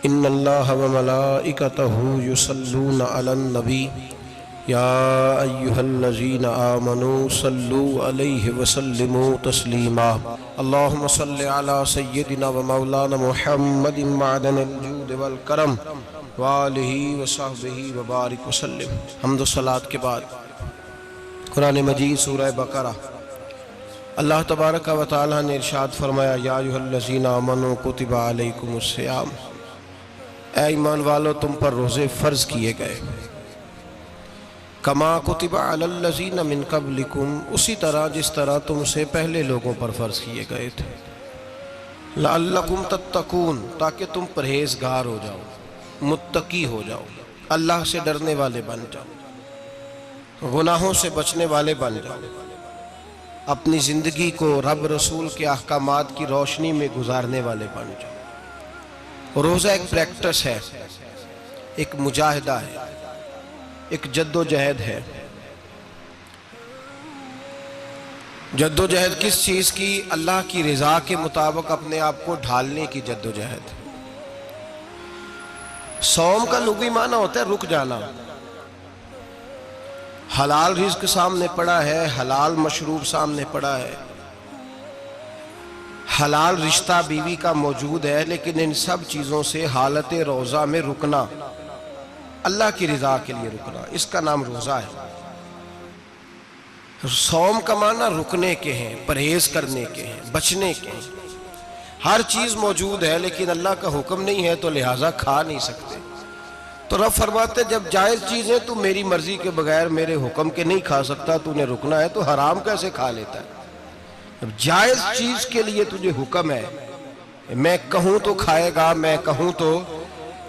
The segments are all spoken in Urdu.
ان اللہ وملائکتہ یصلون علی النبی یا ایہا الذین آمنوا صلوا علیہ وسلموا تسلیما اللہم صل علی سیدنا و مولانا محمد معدن الجود والکرم وآلہ وصحبہ وبارک وسلم۔ حمد و صلاۃ کے بعد قرآن مجید سورہ بقرہ، اللہ تبارک و تعالیٰ نے ارشاد فرمایا یا ایھا الذین آمنوا کتب علیکم الصیام، اے ایمان والو تم پر روزے فرض کیے گئے، کما کتب علی الذین من قبلکم، اسی طرح جس طرح تم سے پہلے لوگوں پر فرض کیے گئے تھے، لعلکم تتقون، تاکہ تم پرہیزگار ہو جاؤ، متقی ہو جاؤ، اللہ سے ڈرنے والے بن جاؤ، گناہوں سے بچنے والے بن جاؤ، اپنی زندگی کو رب رسول کے احکامات کی روشنی میں گزارنے والے بن جاؤ۔ روزہ ایک پریکٹس ہے، ایک مجاہدہ ہے، ایک جد و جہد ہے۔ جد و جہد کس چیز کی؟ اللہ کی رضا کے مطابق اپنے آپ کو ڈھالنے کی جد و جہد۔ صوم کا لغوی معنی ہوتا ہے رک جانا، حلال رزق سامنے پڑا ہے، حلال مشروب سامنے پڑا ہے، حلال رشتہ بیوی کا موجود ہے، لیکن ان سب چیزوں سے حالت روزہ میں رکنا، اللہ کی رضا کے لیے رکنا، اس کا نام روزہ ہے۔ صوم کا معنی رکنے کے ہیں، پرہیز کرنے کے ہیں، بچنے کے ہیں۔ ہر چیز موجود ہے لیکن اللہ کا حکم نہیں ہے تو لہٰذا کھا نہیں سکتے۔ تو رب فرماتے جب جائز چیزیں تو میری مرضی کے بغیر میرے حکم کے نہیں کھا سکتا، تو نے رکنا ہے تو حرام کیسے کھا لیتا ہے؟ جب جائز چیز کے لیے تجھے حکم ہے، میں کہوں تو کھائے گا، میں کہوں تو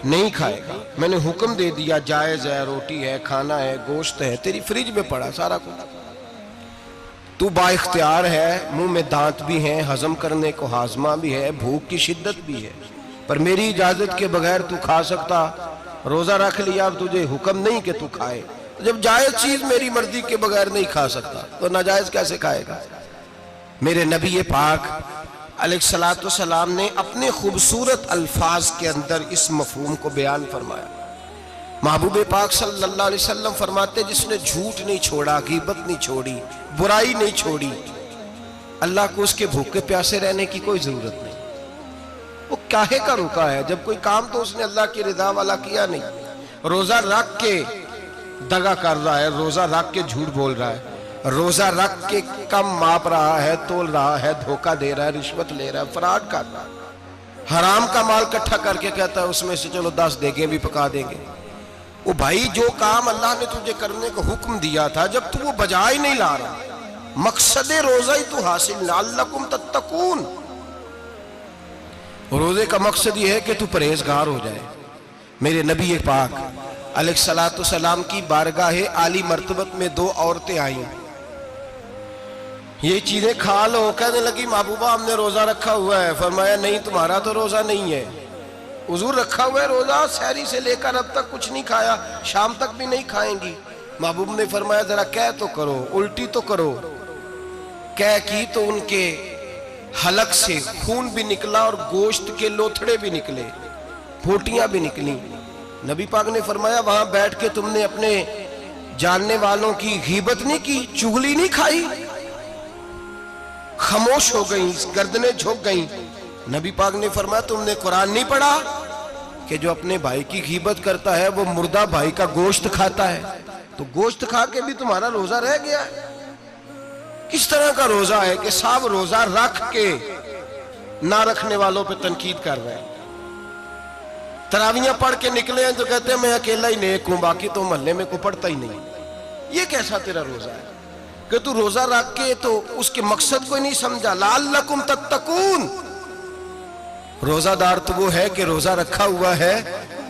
نہیں کھائے گا، میں نے حکم دے دیا جائز ہے، روٹی ہے، کھانا ہے، گوشت ہے، تیری فریج میں پڑا سارا کچھ، تو با اختیار ہے، منہ میں دانت بھی ہیں، ہضم کرنے کو ہاضمہ بھی ہے، بھوک کی شدت بھی ہے، پر میری اجازت کے بغیر تو کھا سکتا، روزہ رکھ لیا، اب تجھے حکم نہیں کہ تو کھائے۔ جب جائز چیز میری مرضی کے بغیر نہیں کھا سکتا تو ناجائز کیسے کھائے گا؟ میرے نبی پاک علیہ السلام نے اپنے خوبصورت الفاظ کے اندر اس مفہوم کو بیان فرمایا۔ محبوب پاک صلی اللہ علیہ وسلم فرماتے جس نے جھوٹ نہیں چھوڑا، غیبت نہیں چھوڑی، برائی نہیں چھوڑی، اللہ کو اس کے بھوکے پیاسے رہنے کی کوئی ضرورت نہیں۔ وہ کاہے کا رکا ہے؟ جب کوئی کام تو اس نے اللہ کی رضا والا کیا نہیں۔ روزہ رکھ کے دغا کر رہا ہے، روزہ رکھ کے جھوٹ بول رہا ہے، روزہ رکھ کے کم ماپ رہا ہے، تول رہا ہے، دھوکہ دے رہا ہے، رشوت لے رہا ہے، فراڈ کر رہا ہے، حرام کا مال کٹھا کر کے کہتا ہے اس میں سے چلو 10 دیگیں بھی پکا دیں گے۔ وہ بھائی جو کام اللہ نے تجھے کرنے کو حکم دیا تھا، جب تو وہ بجا ہی نہیں لا رہا، مقصد روزہ ہی تو حاصل، لعلکم تتقون۔ روزے کا مقصد یہ ہے کہ تو پرہیزگار ہو جائے۔ میرے نبی پاک علیہ السلام کی بارگاہ عالی مرتبت میں 2 عورتیں آئیں، یہ چیزیں کھا لو، کہنے لگی محبوبہ ہم نے روزہ رکھا ہوا ہے۔ فرمایا نہیں تمہارا تو روزہ نہیں ہے، حضور رکھا ہوا ہے روزہ، سحری سے لے کر اب تک کچھ نہیں کھایا، شام تک بھی نہیں کھائیں گی۔ محبوب نے فرمایا ذرا کہہ تو کرو، الٹی تو کرو۔ کہہ کی تو ان کے حلق سے خون بھی نکلا اور گوشت کے لوتھڑے بھی نکلے، پھوٹیاں بھی نکلی۔ نبی پاک نے فرمایا وہاں بیٹھ کے تم نے اپنے جاننے والوں کی غیبت نہیں کی، چغلی نہیں کھائی؟ خاموش ہو گئیں، گردنیں جھک گئیں۔ نبی پاک نے فرمایا تم نے قرآن نہیں پڑھا کہ جو اپنے بھائی کی غیبت کرتا ہے وہ مردہ بھائی کا گوشت کھاتا ہے؟ تو گوشت کھا کے بھی تمہارا روزہ رہ گیا ہے۔ کس طرح کا روزہ ہے کہ صاحب روزہ رکھ کے نہ رکھنے والوں پہ تنقید کر رہے ہیں؟ تراویحاں پڑھ کے نکلے ہیں تو کہتے ہیں میں اکیلا ہی نیک ہوں، باقی تو محلے میں کوئی پڑھتا ہی نہیں۔ یہ کیسا تیرا روزہ ہے کہ تو روزہ رکھ کے تو اس کے مقصد کو نہیں سمجھا؟ لعلکم تتقون۔ روزہ دار تو وہ ہے کہ روزہ رکھا ہوا ہے،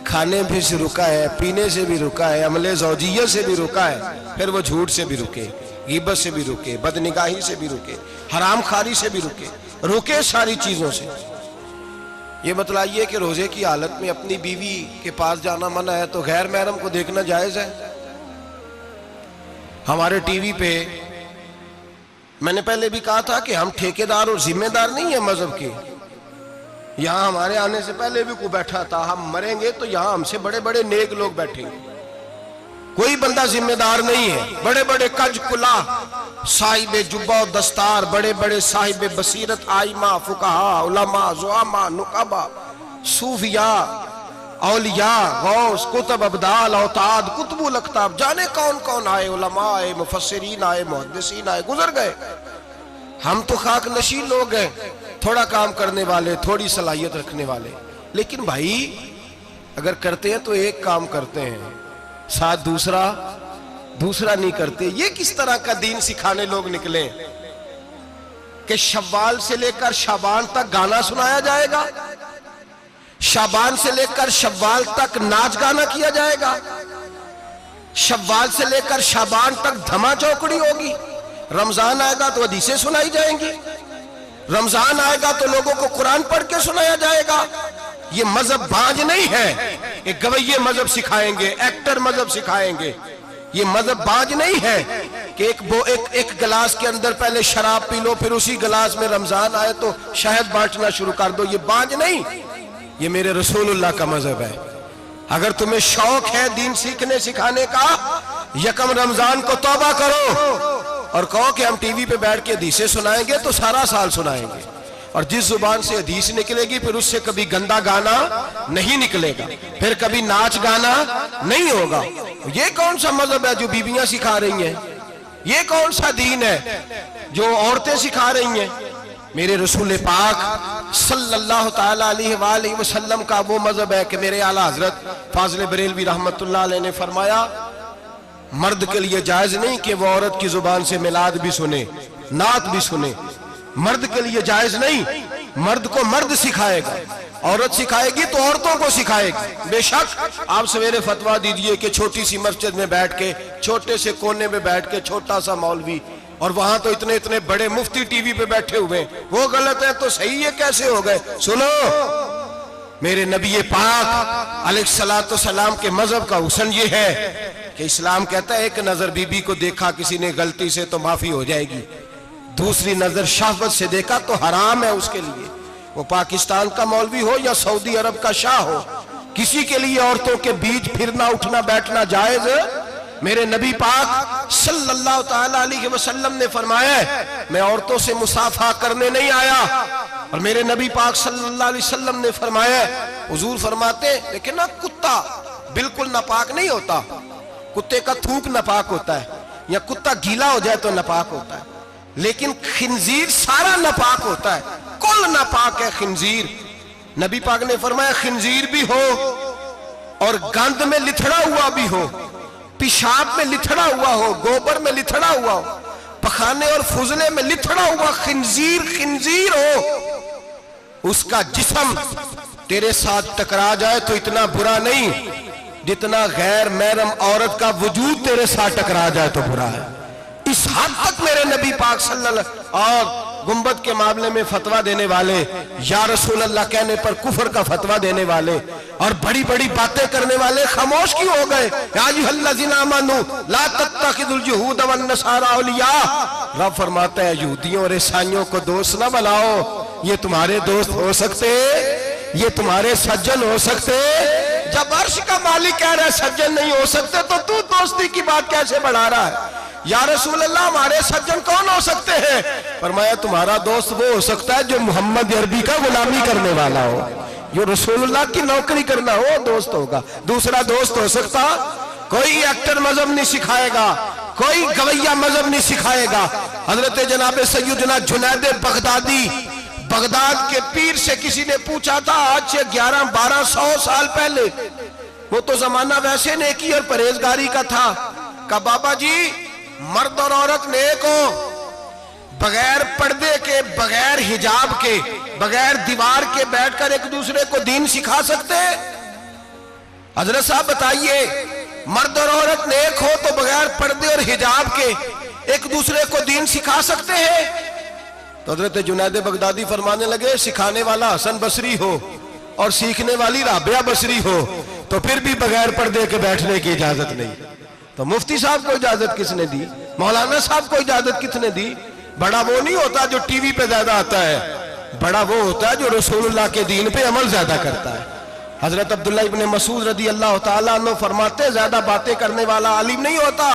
کھانے بھی سے رکا ہے، پینے سے بھی رکا ہے، عمل زوجیہ سے بھی رکا ہے، پھر وہ جھوٹ سے بھی رکے، غیبت سے بھی رکے، بدنگاہی سے بھی رکے، حرام خواری سے بھی رکے ساری چیزوں سے۔ یہ بتلائیے کہ روزے کی حالت میں اپنی بیوی کے پاس جانا منع ہے تو غیر محرم کو دیکھنا جائز ہے؟ ہمارے ٹی وی پہ میں نے پہلے بھی کہا تھا کہ ہم ٹھیکیدار اور ذمہ دار نہیں ہیں مذہب کے، یہاں ہمارے آنے سے پہلے بھی کوئی بیٹھا تھا، ہم مریں گے تو یہاں ہم سے بڑے بڑے نیک لوگ بیٹھیں گے، کوئی بندہ ذمہ دار نہیں ہے۔ بڑے بڑے کج کلا، صاحب جبہ و دستار، بڑے بڑے صاحب بصیرت، آئمہ، فقہاء، علماء، زعماء، نقباء، صوفیاء، اولیاء، غوث، کتب، ابدال، اوتاد، کتب الاقطاب، جانے کون کون آئے، علماء آئے، مفسرین آئے، محدثین آئے، گزر گئے۔ ہم تو خاک نشین لوگ ہیں، تھوڑا کام کرنے والے، تھوڑی صلاحیت رکھنے والے۔ لیکن بھائی اگر کرتے ہیں تو ایک کام کرتے ہیں، ساتھ دوسرا نہیں کرتے۔ یہ کس طرح کا دین سکھانے لوگ نکلے کہ شوال سے لے کر شعبان تک گانا سنایا جائے گا، شعبان سے لے کر شوال تک ناچ گانا کیا جائے گا، شوال سے لے کر شعبان تک دھما چوکڑی ہوگی، رمضان آئے گا تو حدیثیں سنائی جائیں گی، رمضان آئے گا تو لوگوں کو قرآن پڑھ کے سنایا جائے گا۔ یہ مذہب بانج نہیں ہے کہ گویے مذہب سکھائیں گے، ایکٹر مذہب سکھائیں گے۔ یہ مذہب بانج نہیں ہے کہ ایک گلاس کے اندر پہلے شراب پی لو، پھر اسی گلاس میں رمضان آئے تو شہد بانٹنا شروع کر دو۔ یہ بانج نہیں، یہ میرے رسول اللہ کا مذہب ہے۔ اگر تمہیں شوق ہے دین سیکھنے سکھانے کا، یکم رمضان کو توبہ کرو اور کہو کہ ہم ٹی وی پہ بیٹھ کے حدیثیں سنائیں گے تو سارا سال سنائیں گے، اور جس زبان سے حدیث نکلے گی پھر اس سے کبھی گندا گانا نہیں نکلے گا، پھر کبھی ناچ گانا نہیں ہوگا۔ یہ کون سا مذہب ہے جو بیویاں سکھا رہی ہیں؟ یہ کون سا دین ہے جو عورتیں سکھا رہی ہیں؟ میرے رسول پاک صلی اللہ تعالیٰ علیہ وآلہ وسلم کا وہ مذہب ہے کہ میرے اعلیٰ حضرت فاضل بریلوی رحمت اللہ علیہ نے فرمایا، مرد کے لیے جائز نہیں کہ وہ عورت کی زبان سے میلاد بھی سنے، نعت بھی سنے۔ مرد کے لیے جائز نہیں، مرد کو مرد سکھائے گا، عورت سکھائے گی تو عورتوں کو سکھائے گی۔ بے شک آپ سویرے فتویٰ دیجئے کہ چھوٹی سی مسجد میں بیٹھ کے، چھوٹے سے کونے میں بیٹھ کے چھوٹا سا مولوی، اور وہاں تو اتنے بڑے مفتی ٹی وی پہ بیٹھے ہوئے، وہ غلط ہے تو صحیح ہے کیسے ہو گئے؟ سنو، میرے نبی پاک علیہ السلام کے مذہب کا حسن یہ ہے کہ اسلام کہتا ہے ایک نظر بی بی کو دیکھا کسی نے غلطی سے تو معافی ہو جائے گی، دوسری نظر شہوت سے دیکھا تو حرام ہے اس کے لیے، وہ پاکستان کا مولوی ہو یا سعودی عرب کا شاہ ہو، کسی کے لیے عورتوں کے بیچ پھرنا اٹھنا بیٹھنا جائز ہے۔ میرے نبی پاک صلی اللہ تعالیٰ علیہ وسلم نے فرمایا ہے میں عورتوں سے مصافحہ کرنے نہیں آیا، اور میرے نبی پاک صلی اللہ علیہ وسلم نے فرمایا ہے، حضور فرماتے لیکن نا کتا بالکل ناپاک نہیں ہوتا، کتے کا تھوک ناپاک ہوتا ہے، یا کتا گیلا ہو جائے تو ناپاک ہوتا ہے، لیکن خنزیر سارا ناپاک ہوتا ہے، کل ناپاک ہے خنزیر۔ نبی پاک نے فرمایا خنزیر بھی ہو اور گند میں لتھڑا ہوا بھی ہو، پیشاب میں لتھڑا ہوا ہو، گوبر میں لتھڑا ہوا ہو، پخانے اور فضلے میں لتھڑا ہوا خنزیر ہو، اس کا جسم تیرے ساتھ ٹکرا جائے تو اتنا برا نہیں جتنا غیر محرم عورت کا وجود تیرے ساتھ ٹکرا جائے تو برا ہے۔ اس حد تک میرے نبی پاک صلی اللہ اور گنبد کے معاملے میں فتویٰ دینے والے، یا رسول اللہ کہنے پر کفر کا فتویٰ دینے والے اور بڑی بڑی باتیں کرنے والے خاموش کیوں ہو گئے؟ یا ایھا الذین آمنوا لا تتخذوا اليہود والنصارى اولیاء، رب فرماتا ہے یہودیوں اور عیسائیوں کو دوست نہ بناؤ، یہ تمہارے دوست ہو سکتے، یہ تمہارے سجن ہو سکتے؟ جب عرش کا مالک کہہ رہا ہے سجن نہیں ہو سکتے تو دوستی کی بات کیسے بڑھا رہا ہے؟ یا رسول اللہ ہمارے سجن کون ہو سکتے ہیں؟ فرمایا تمہارا دوست وہ ہو سکتا ہے جو محمد عربی کا غلامی کرنے والا ہو، جو رسول اللہ کی نوکری کرنا ہو دوست ہوگا۔ دوسرا دوست ہو سکتا؟ کوئی ایکٹر مذہب نہیں سکھائے گا، کوئی گویہ مذہب نہیں سکھائے گا۔ حضرت جناب سیدنا جنید بغدادی، بغداد کے پیر سے کسی نے پوچھا تھا آج سے 1100-1200 سال پہلے، وہ تو زمانہ ویسے نیکی اور پرہیزگاری کا تھا، کہا بابا جی مرد اور عورت نیک ہو، بغیر پردے کے، بغیر حجاب کے، بغیر دیوار کے بیٹھ کر ایک دوسرے کو دین سکھا سکتے؟ حضرت صاحب بتائیے، مرد اور عورت نیک ہو تو بغیر پردے اور حجاب کے ایک دوسرے کو دین سکھا سکتے ہیں؟ تو حضرت جنید بغدادی فرمانے لگے سکھانے والا حسن بصری ہو اور سیکھنے والی رابعہ بصری ہو تو پھر بھی بغیر پردے کے بیٹھنے کی اجازت نہیں۔ تو مفتی صاحب کو اجازت کس نے دی؟ مولانا صاحب کو اجازت کس نے دی؟ بڑا وہ نہیں ہوتا جو ٹی وی پہ زیادہ آتا ہے، بڑا وہ ہوتا ہے جو رسول اللہ کے دین پہ عمل زیادہ کرتا ہے۔ حضرت عبداللہ ابن مسعود رضی اللہ تعالیٰ عنہ فرماتے زیادہ باتیں کرنے والا عالم نہیں ہوتا۔